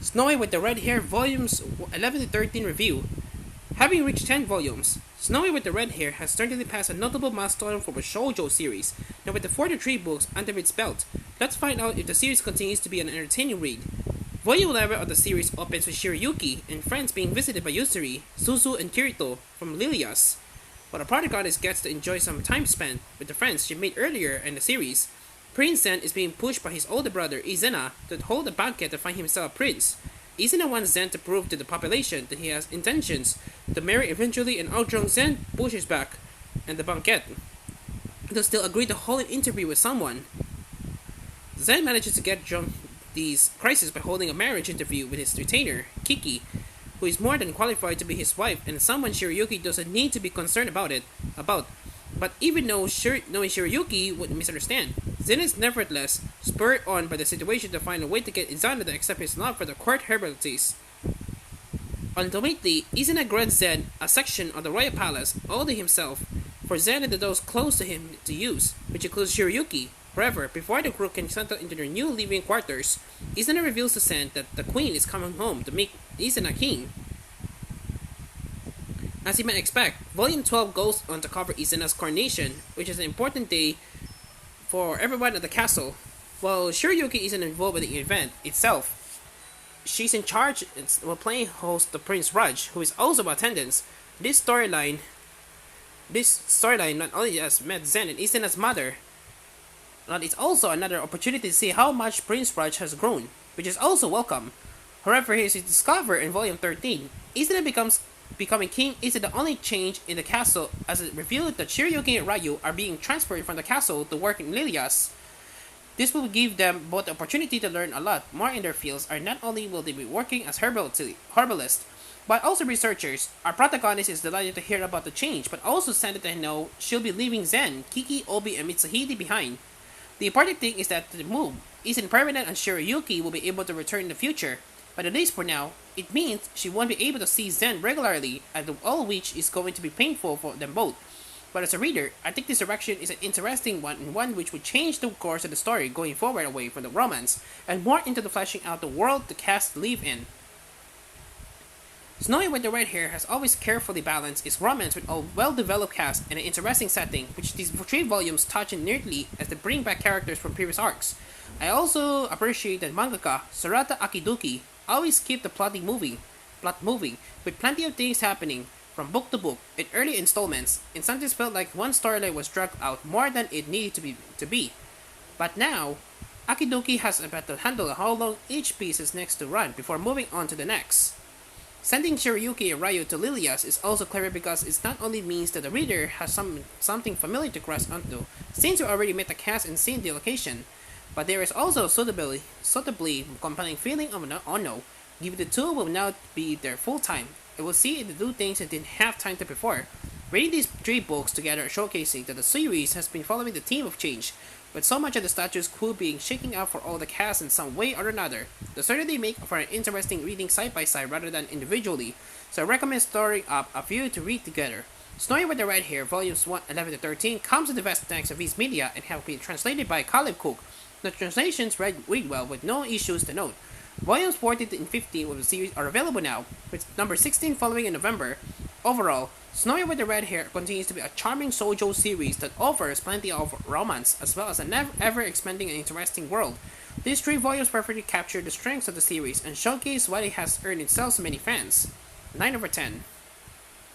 Snowy with the Red Hair Volumes 11 to 13 Review. Having reached 10 volumes, Snowy with the Red Hair has certainly passed a notable milestone for the shoujo series. Now with the 43 books under its belt, let's find out if the series continues to be an entertaining read. Volume 11 of the series opens with Shiryuki and friends being visited by Yusuri, Suzu, and Kirito from Lilias. While the protagonist gets to enjoy some time spent with the friends she made earlier in the series, Prince Zen is being pushed by his older brother Izena to hold a banquet to find himself a prince. Izena wants Zen to prove to the population that he has intentions to marry eventually, and outdrunk Zen pushes back and the banquet. They'll still agree to hold an interview with someone. Zen manages to get drunk these crisis by holding a marriage interview with his retainer, Kiki, who is more than qualified to be his wife and someone Shiryuki doesn't need to be concerned about. But even though knowing Shiryuki would misunderstand, Zen is nevertheless spurred on by the situation to find a way to get Izana to accept his love for the court herbalities. Ultimately, Izana grants Zen a section of the royal palace all to himself for Zen and those close to him to use, which includes Shiryuki. However, before the group can settle into their new living quarters, Izana reveals to Zen that the queen is coming home to make Izana king. As you might expect, Volume 12 goes on to cover Izana's coronation, which is an important day for everyone at the castle. While Shiryuki isn't involved with the event itself, she's in charge while playing host to Prince Raj, who is also in attendance. This storyline not only has met Zen and Izana's mother, but it's also another opportunity to see how much Prince Raj has grown, which is also welcome. However, he is discovered in Volume 13. Izana becoming king isn't the only change in the castle, as it revealed that Shiryuki and Ryu are being transferred from the castle to work in Lilias. This will give them both the opportunity to learn a lot more in their fields, and not only will they be working as herbalists, but also researchers. Our protagonist is delighted to hear about the change, but also sad to know she'll be leaving Zen, Kiki, Obi, and Mitsuhide behind. The important thing is that the move isn't permanent and Shiryuki will be able to return in the future, but at least for now, it means she won't be able to see Zen regularly, and all which is going to be painful for them both. But as a reader, I think this direction is an interesting one, and one which would change the course of the story going forward away from the romance, and more into the fleshing out the world the cast live in. Snowy with the Red Hair has always carefully balanced its romance with a well-developed cast and an interesting setting, which these 3 volumes touch on neatly as they bring back characters from previous arcs. I also appreciate that mangaka Sarata Akiduki always keep the plot moving, with plenty of things happening from book to book in early installments, and sometimes felt like one storyline was dragged out more than it needed to be. But now, Akiduki has about to handle how long each piece is next to run before moving on to the next. Sending Shiryuki and Ryu to Lilias is also clever because it not only means that the reader has something familiar to grasp onto, since you already met the cast and seen the location, but there is also a suitably compelling feeling of unknown, given the two will now be there full time. It will see it to do things it didn't have time to before. Reading these 3 books together showcasing that the series has been following the theme of change, with so much of the status quo being shaken out for all the cast in some way or another. The certainly make for an interesting reading side by side rather than individually, so I recommend storing up a few to read together. Snowy with the Red Hair, volumes 11 to 13, comes with the best thanks of Viz Media and have been translated by Caleb Cook. The translations read well with no issues to note. Volumes 14 and 15 of the series are available now, with number 16 following in November. Overall, Snowy with the Red Hair continues to be a charming shoujo series that offers plenty of romance as well as an ever-expanding and interesting world. These 3 volumes perfectly capture the strengths of the series and showcase why it has earned itself so many fans. 9/10.